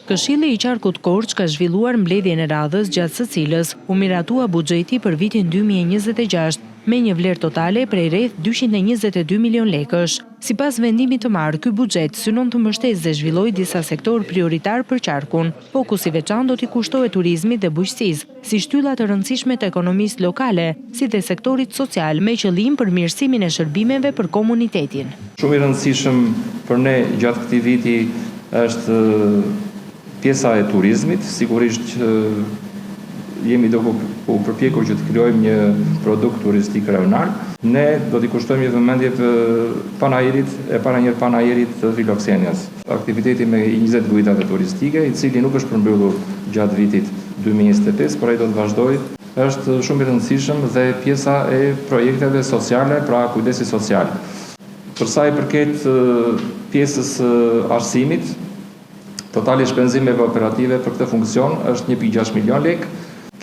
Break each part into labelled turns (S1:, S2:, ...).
S1: Këshilli i Qarkut Korç ka zhvilluar mbledhjen e radhës gjatë së cilës u miratua buxheti për vitin 2026 me një vlerë totale prej rreth 222 milion lekësh. Sipas vendimit të marrë, ky buxhet synon të mbështesë dhe zhvillojë disa sektor prioritar për Qarkun. Fokusi veçantë do t'i kushtohet turizmit dhe bujqësisë, si shtylla të rëndësishme të ekonomisë lokale, si dhe sektorit social me qëllim për mirësimin e shërbimeve për komunitetin.
S2: Shumë i rëndësishëm për ne gjatë këtij viti është pjesa e turizmit, sigurisht që jemi duke u përpjekur që të krijojmë një produkt turistik rajonar. Ne do t'i kushtojmë një vëmendje panajirit të Filoksenias. Aktiviteti me 20 guidave turistike, i cili nuk është përmbyllur gjatë vitit 2025, por ai do të vazhdojë, është shumë i rëndësishëm dhe pjesa e projekteve sociale, pra kujdesi social. Për sa i përket pjesës arsimit, totali shpenzimeve operative për këtë funksion është 1.6 milion lekë.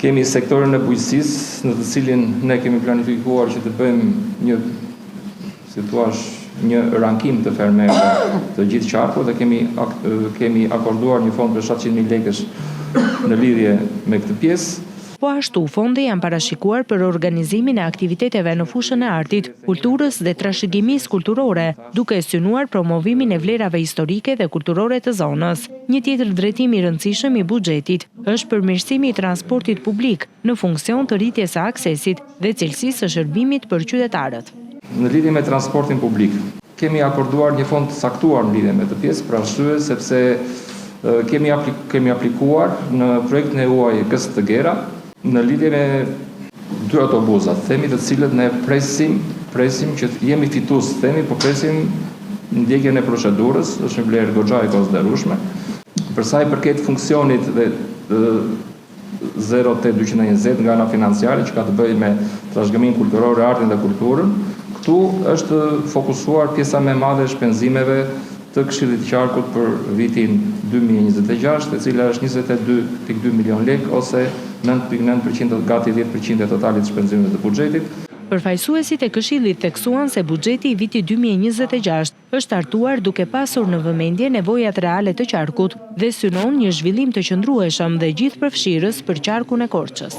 S2: Kemi sektorin e bujqësisë, në të cilin ne kemi planifikuar që të bëjmë një rankim të fermerëve të gjithë Qarkut dhe kemi akorduar një fond për 700.000 lekësh në lidhje me këtë pjesë.
S1: Po ashtu, fonde janë parashikuar për organizimin e aktiviteteve në fushën e artit, kulturës dhe trashëgimisë kulturore, duke synuar promovimin e vlerave historike dhe kulturore të zonës. Një tjetër drejtim i rëndësishëm i buxhetit është përmirësimi i transportit publik në funksion të rritjes së aksesit dhe cilësisë së shërbimit për qytetarët.
S2: Në lidhje me transportin publik, kemi akorduar një fond të saktuar në lidhje me këtë pjesë, për arsye sepse kemi aplikuar në projektin e huaj Gës të Gera, në lidhje me 2 autobusat, themi të cilët ne presim që jemi fitues, po presim ndjekjen e procedurës, është një vlerë goxha e konsiderueshme. Për sa i përket funksionit dhe 08-220 nga ana financiare që ka të bëjë me trashëgiminë kulturore, artin dhe kulturën, këtu është fokusuar pjesa më e madhe e shpenzimeve të Këshillit të Qarkut për vitin 2026, e cila është 22.2 milion lekë ose 9.9%, gati 10% e totalit shpenzimeve të buxhetit.
S1: Përfaqësuesit e Këshillit theksuan se buxheti i vitit 2026 është hartuar duke pasur në vëmendje nevojat reale të Qarkut dhe synon një zhvillim të qëndrueshëm dhe gjithëpërfshirës për Qarkun e Korçës.